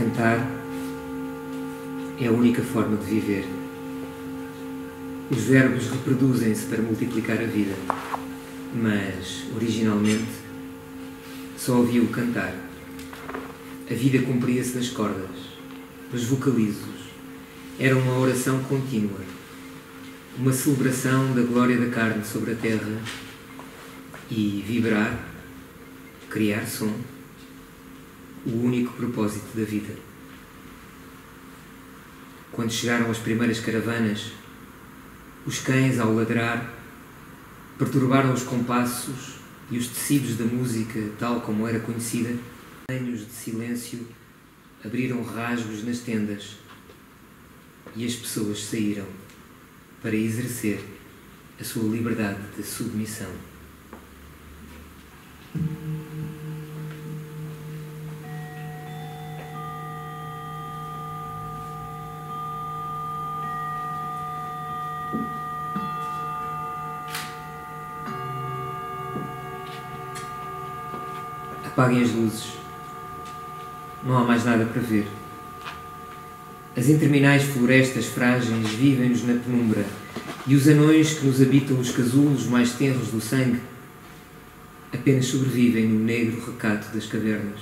Cantar é a única forma de viver. Os verbos reproduzem-se para multiplicar a vida, mas, originalmente, só havia o cantar. A vida cumpria-se nas cordas, nos vocalizos. Era uma oração contínua, uma celebração da glória da carne sobre a terra e vibrar, criar som, o único propósito da vida. Quando chegaram as primeiras caravanas, os cães, ao ladrar, perturbaram os compassos e os tecidos da música, tal como era conhecida. Anos de silêncio abriram rasgos nas tendas e as pessoas saíram para exercer a sua liberdade de submissão. Apaguem as luzes. Não há mais nada para ver. As intermináveis florestas frágeis vivem-nos na penumbra e os anões que nos habitam os casulos mais tenros do sangue apenas sobrevivem no negro recato das cavernas.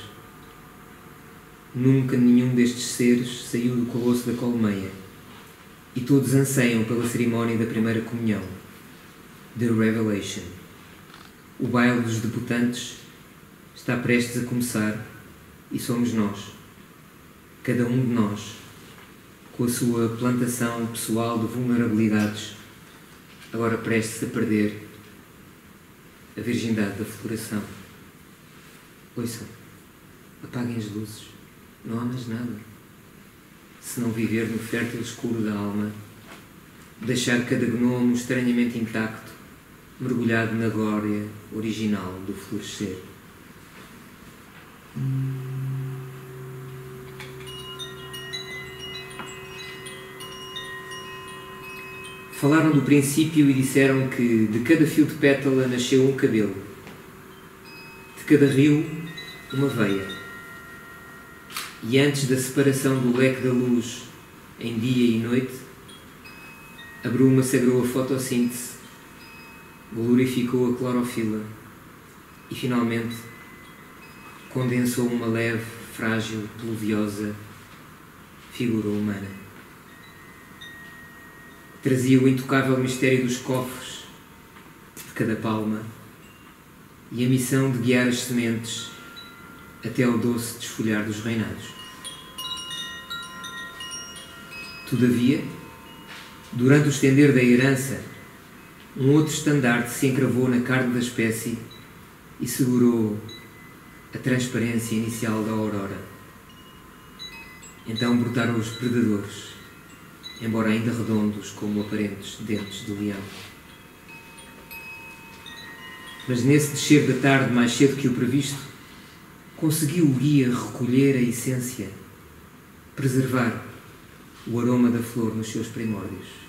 Nunca nenhum destes seres saiu do colosso da colmeia e todos anseiam pela cerimónia da primeira comunhão, The Revelation. O baile dos debutantes está prestes a começar e somos nós, cada um de nós, com a sua plantação pessoal de vulnerabilidades, agora prestes a perder a virgindade da floração. Ouçam, apaguem as luzes, não há mais nada. Se não viver no fértil escuro da alma, deixar cada gnomo estranhamente intacto, mergulhado na glória original do florescer. Falaram do princípio e disseram que de cada fio de pétala nasceu um cabelo, de cada rio uma veia, e antes da separação do leque da luz em dia e noite, a bruma sagrou a fotossíntese, glorificou a clorofila e finalmente condensou uma leve, frágil, pluviosa figura humana. Trazia o intocável mistério dos cofres de cada palma e a missão de guiar as sementes até ao doce desfolhar dos reinados. Todavia, durante o estender da herança, um outro estandarte se encravou na carne da espécie e segurou a transparência inicial da aurora. Então brotaram os predadores, embora ainda redondos como aparentes dentes de leão. Mas nesse descer da tarde, mais cedo que o previsto, conseguiu o guia recolher a essência, preservar o aroma da flor nos seus primórdios.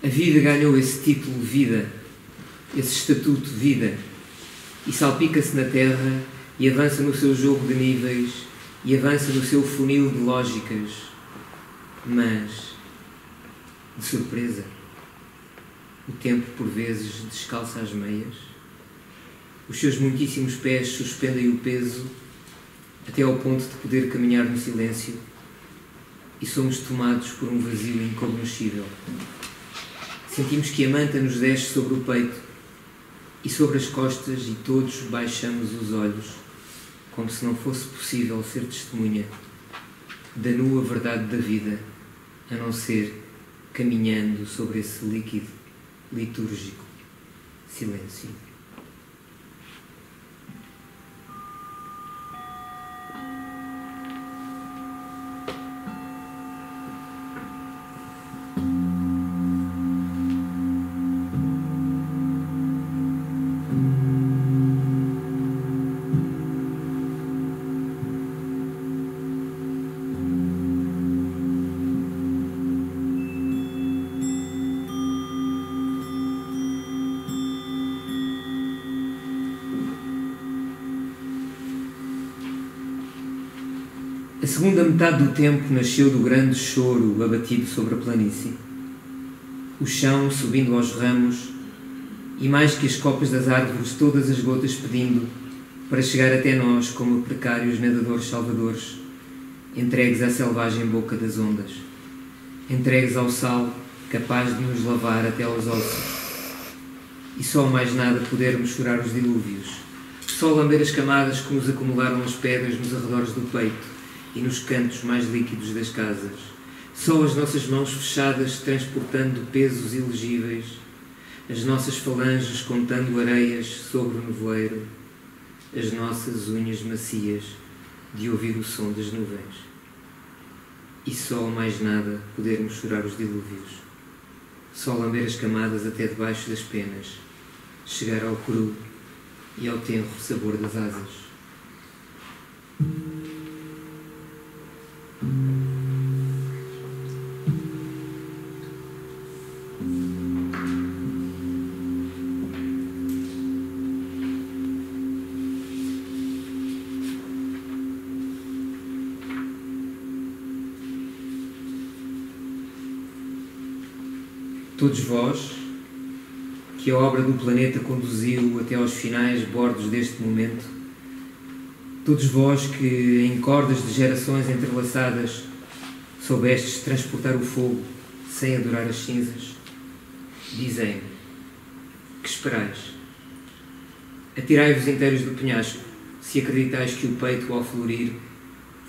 A vida ganhou esse título vida, esse estatuto vida, e salpica-se na terra e avança no seu jogo de níveis e avança no seu funil de lógicas, mas, de surpresa, o tempo por vezes descalça as meias, os seus muitíssimos pés suspendem o peso até ao ponto de poder caminhar no silêncio e somos tomados por um vazio incognoscível. Sentimos que a manta nos desce sobre o peito e sobre as costas e todos baixamos os olhos, como se não fosse possível ser testemunha da nua verdade da vida, a não ser caminhando sobre esse líquido litúrgico silêncio. A segunda metade do tempo nasceu do grande choro abatido sobre a planície. O chão subindo aos ramos, e mais que as copas das árvores, todas as gotas pedindo para chegar até nós como precários nadadores salvadores, entregues à selvagem boca das ondas, entregues ao sal capaz de nos lavar até aos ossos. E só mais nada podermos chorar os dilúvios, só lamber as camadas que nos acumularam as pedras nos arredores do peito e nos cantos mais líquidos das casas, só as nossas mãos fechadas transportando pesos ilegíveis, as nossas falanges contando areias sobre o nevoeiro, as nossas unhas macias de ouvir o som das nuvens. E só mais nada podermos chorar os dilúvios, só lamber as camadas até debaixo das penas, chegar ao cru e ao tenro sabor das asas. Todos vós, que a obra do planeta conduziu até aos finais bordos deste momento, todos vós que, em cordas de gerações entrelaçadas, soubestes transportar o fogo sem adorar as cinzas, dizei-me, que esperais? Atirai-vos inteiros do penhasco, se acreditais que o peito, ao florir,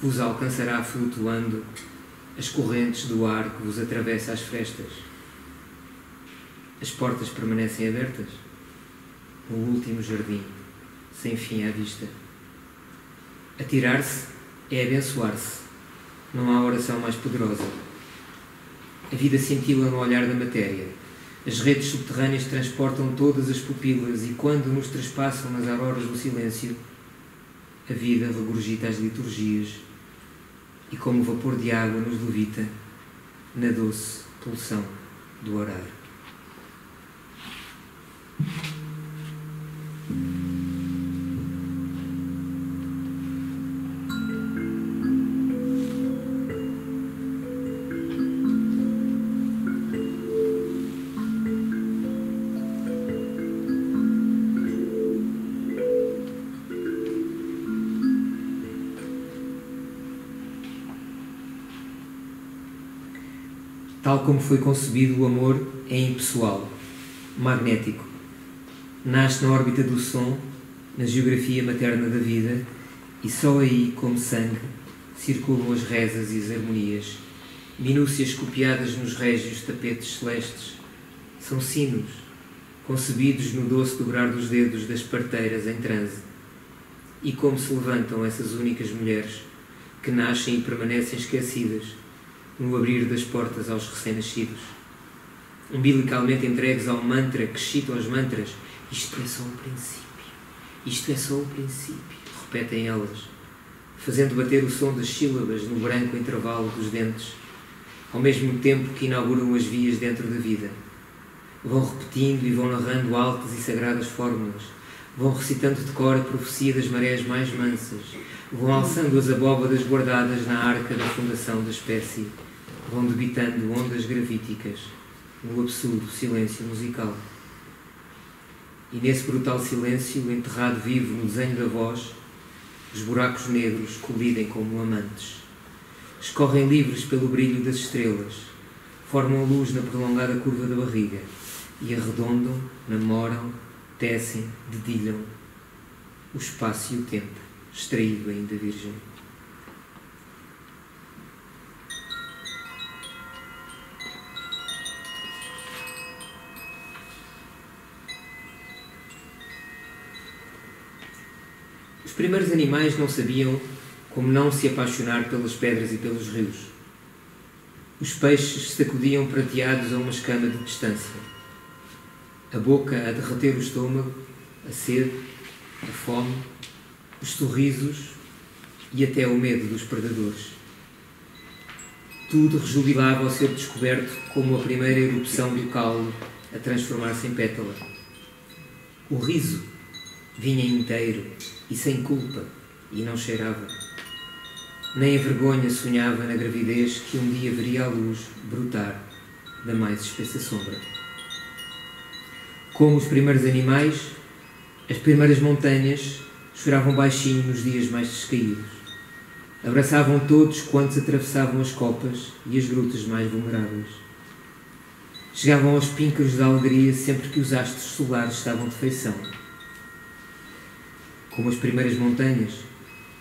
vos alcançará flutuando as correntes do ar que vos atravessa as frestas. As portas permanecem abertas, no último jardim, sem fim à vista. Atirar-se é abençoar-se. Não há oração mais poderosa. A vida cintila no olhar da matéria. As redes subterrâneas transportam todas as pupilas e, quando nos traspassam nas auroras do silêncio, a vida regurgita as liturgias e, como vapor de água, nos levita na doce pulsão do orar. Tal como foi concebido, o amor é impessoal, magnético. Nasce na órbita do som, na geografia materna da vida, e só aí, como sangue, circulam as rezas e as harmonias, minúcias copiadas nos régios tapetes celestes. São sinos, concebidos no doce dobrar dos dedos das parteiras em transe. E como se levantam essas únicas mulheres, que nascem e permanecem esquecidas, no abrir das portas aos recém-nascidos, umbilicalmente entregues ao mantra que cita aos mantras. Isto é só o princípio, isto é só o princípio, repetem elas, fazendo bater o som das sílabas no branco intervalo dos dentes, ao mesmo tempo que inauguram as vias dentro da vida. Vão repetindo e vão narrando altas e sagradas fórmulas, vão recitando de cor a profecia das marés mais mansas, vão alçando as abóbadas guardadas na arca da fundação da espécie, vão debitando ondas gravíticas no absurdo silêncio musical. E nesse brutal silêncio, enterrado vivo no desenho da voz, os buracos negros colidem como amantes. Escorrem livres pelo brilho das estrelas, formam luz na prolongada curva da barriga e arredondam, namoram, tecem, dedilham o espaço e o tempo, extraído ainda virgem. primeiros animais não sabiam como não se apaixonar pelas pedras e pelos rios. Os peixes sacudiam prateados a uma escama de distância. A boca a derreter o estômago, a sede, a fome, os sorrisos e até o medo dos predadores. Tudo rejubilava ao ser descoberto como a primeira erupção do caule a transformar-se em pétala. O riso vinha inteiro e sem culpa e não cheirava. Nem a vergonha sonhava na gravidez que um dia veria a luz brotar da mais espessa sombra. Como os primeiros animais, as primeiras montanhas choravam baixinho nos dias mais descaídos. Abraçavam todos quantos atravessavam as copas e as grutas mais vulneráveis. Chegavam aos píncaros da alegria sempre que os astros solares estavam de feição. Como as primeiras montanhas,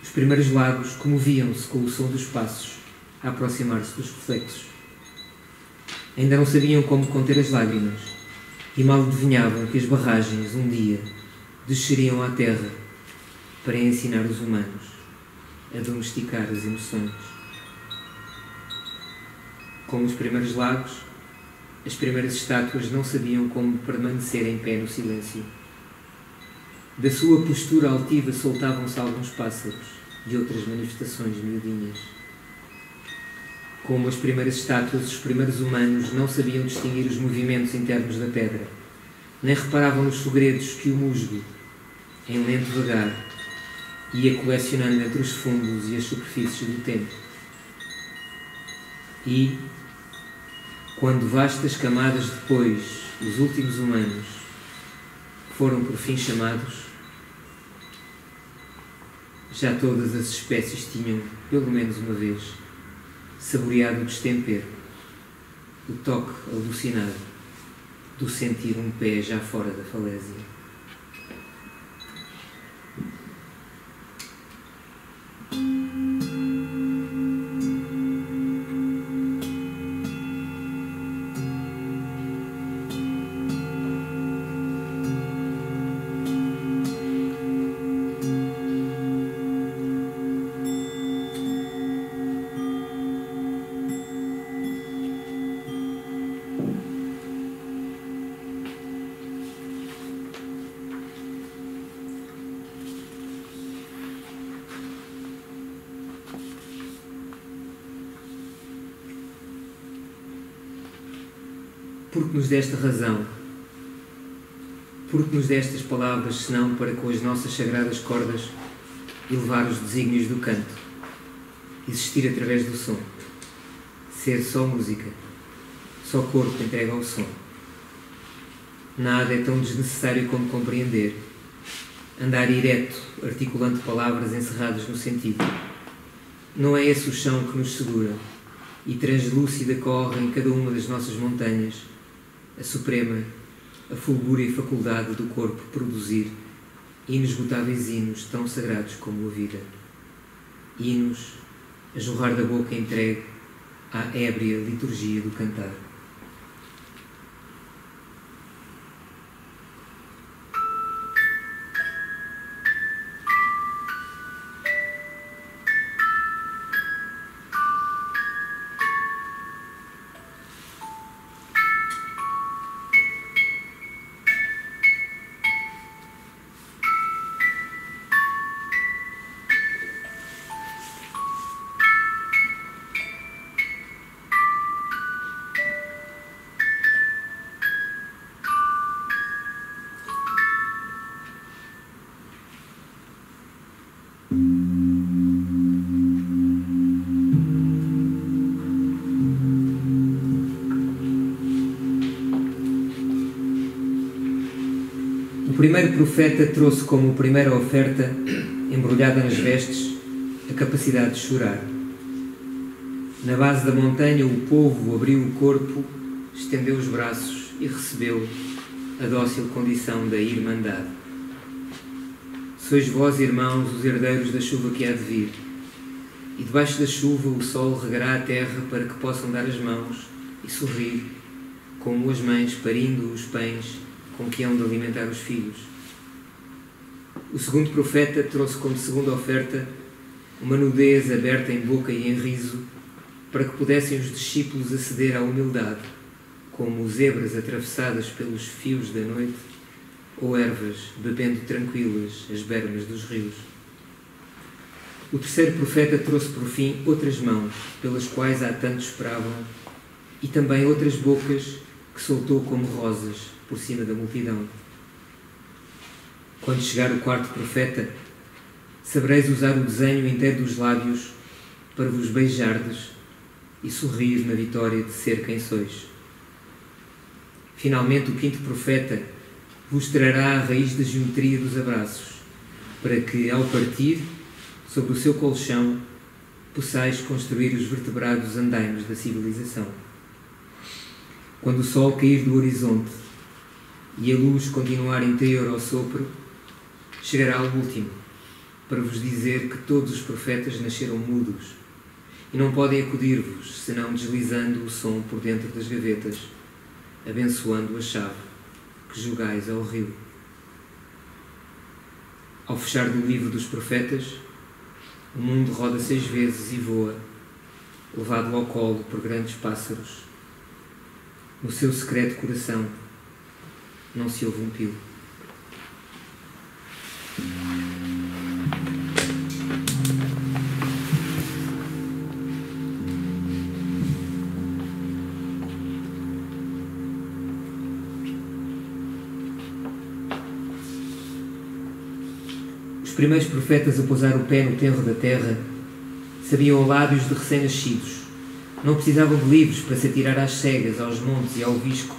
os primeiros lagos comoviam-se com o som dos passos a aproximar-se dos reflexos. Ainda não sabiam como conter as lágrimas e mal adivinhavam que as barragens, um dia, desceriam à terra para ensinar os humanos a domesticar as emoções. Como os primeiros lagos, as primeiras estátuas não sabiam como permanecer em pé no silêncio. Da sua postura altiva soltavam-se alguns pássaros e outras manifestações miudinhas. Como as primeiras estátuas, os primeiros humanos não sabiam distinguir os movimentos internos da pedra, nem reparavam nos segredos que o musgo, em lento vagar, ia colecionando entre os fundos e as superfícies do tempo. E, quando vastas camadas depois, os últimos humanos foram por fim chamados, já todas as espécies tinham, pelo menos uma vez, saboreado o destempero, o toque alucinado do sentir um pé já fora da falésia. Porque nos desta razão, porque nos destas palavras, senão para com as nossas sagradas cordas elevar os desígnios do canto, existir através do som, ser só música, só corpo entregue ao som. Nada é tão desnecessário como compreender, andar ereto, articulando palavras encerradas no sentido. Não é esse o chão que nos segura, e translúcida corre em cada uma das nossas montanhas a suprema, a fulgúrea faculdade do corpo produzir inesgotáveis hinos tão sagrados como a vida. Hinos a jorrar da boca entregue à ébria liturgia do cantar. O primeiro profeta trouxe como primeira oferta, embrulhada nas vestes, a capacidade de chorar. Na base da montanha, o povo abriu o corpo, estendeu os braços e recebeu a dócil condição da irmandade. Sois vós, irmãos, os herdeiros da chuva que há de vir, e debaixo da chuva o sol regará a terra para que possam dar as mãos e sorrir, como as mães parindo os pães com que hão de alimentar os filhos. O segundo profeta trouxe como segunda oferta uma nudez aberta em boca e em riso, para que pudessem os discípulos aceder à humildade, como zebras atravessadas pelos fios da noite, ou ervas bebendo tranquilas as bermas dos rios. O terceiro profeta trouxe por fim outras mãos, pelas quais há tanto esperavam, e também outras bocas que soltou como rosas por cima da multidão. Quando chegar o quarto profeta, sabereis usar o desenho inteiro dos lábios para vos beijardes e sorrir na vitória de ser quem sois. Finalmente, o quinto profeta vos trará a raiz da geometria dos abraços, para que, ao partir, sobre o seu colchão, possais construir os vertebrados andaimes da civilização. Quando o sol cair do horizonte e a luz continuar interior ao sopro, chegará o último, para vos dizer que todos os profetas nasceram mudos e não podem acudir-vos, senão deslizando o som por dentro das gavetas, abençoando a chave que jogais ao rio. Ao fechar do livro dos profetas, o mundo roda 6 vezes e voa, levado ao colo por grandes pássaros. No seu secreto coração não se ouve um pio. Os primeiros profetas a pousar o pé no tenro da terra sabiam lábios de recém-nascidos. Não precisavam de livros para se atirar às cegas, aos montes e ao visco.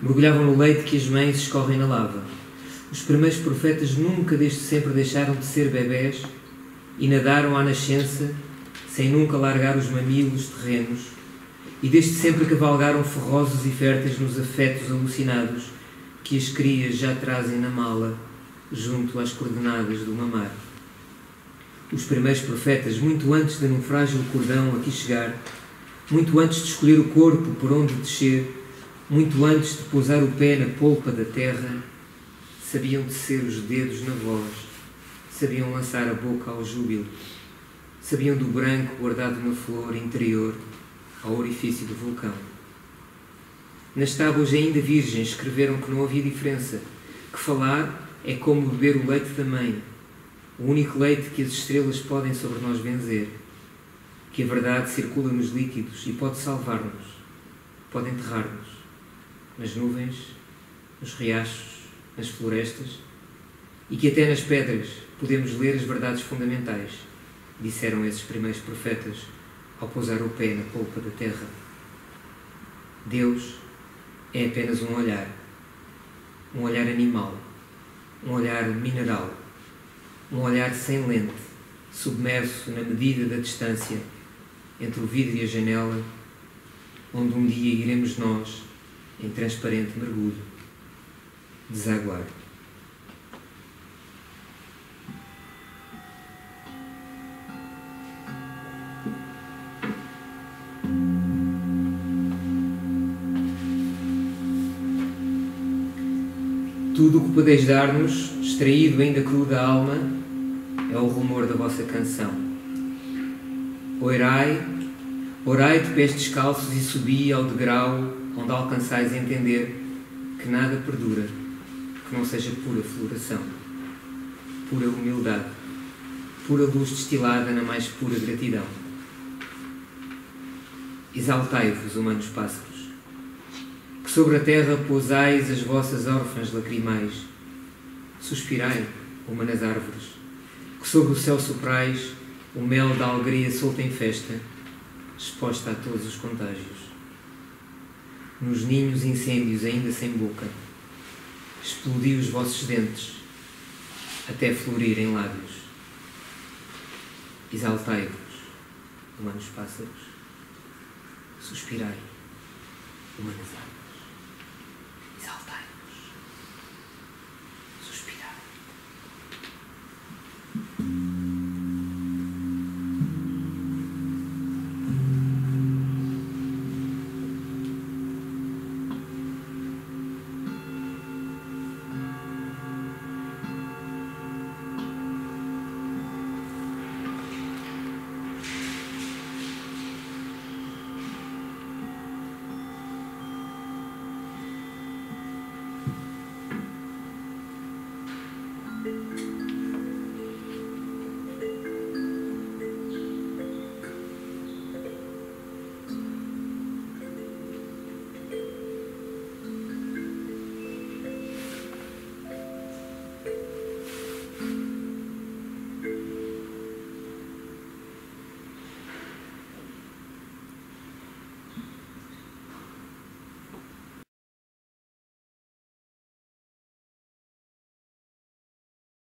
Mergulhavam no leite que as mães escorrem na lava. Os primeiros profetas nunca desde sempre deixaram de ser bebés e nadaram à nascença sem nunca largar os mamilos terrenos, e desde sempre cavalgaram ferrosos e férteis nos afetos alucinados que as crias já trazem na mala junto às coordenadas do mamar. Os primeiros profetas, muito antes de num frágil cordão aqui chegar, muito antes de escolher o corpo por onde descer, muito antes de pousar o pé na polpa da terra, sabiam tecer os dedos na voz, sabiam lançar a boca ao júbilo, sabiam do branco guardado na flor interior ao orifício do vulcão. Nas tábuas ainda virgens escreveram que não havia diferença, que falar é como beber o leite da mãe, o único leite que as estrelas podem sobre nós benzer, que a verdade circula nos líquidos e pode salvar-nos, pode enterrar-nos, nas nuvens, nos riachos, nas florestas, e que até nas pedras podemos ler as verdades fundamentais, disseram esses primeiros profetas ao pousar o pé na polpa da terra. Deus é apenas um olhar animal, um olhar mineral, um olhar sem lente, submerso na medida da distância entre o vidro e a janela, onde um dia iremos nós, em transparente mergulho, desaguar. Tudo o que podeis dar-nos, extraído ainda cru da alma, é o rumor da vossa canção. Orai de pés descalços e subi ao degrau onde alcançais a entender que nada perdura, que não seja pura floração, pura humildade, pura luz destilada na mais pura gratidão. Exaltai-vos, humanos pássaros, que sobre a terra pousais as vossas órfãs lacrimais. Suspirai, humanas árvores, que sobre o céu soprais o mel da alegria solta em festa, exposta a todos os contágios. Nos ninhos incêndios ainda sem boca, explodi os vossos dentes, até florirem lábios. Exaltai-vos, humanos pássaros, suspirai, humanas árvores. Exaltai.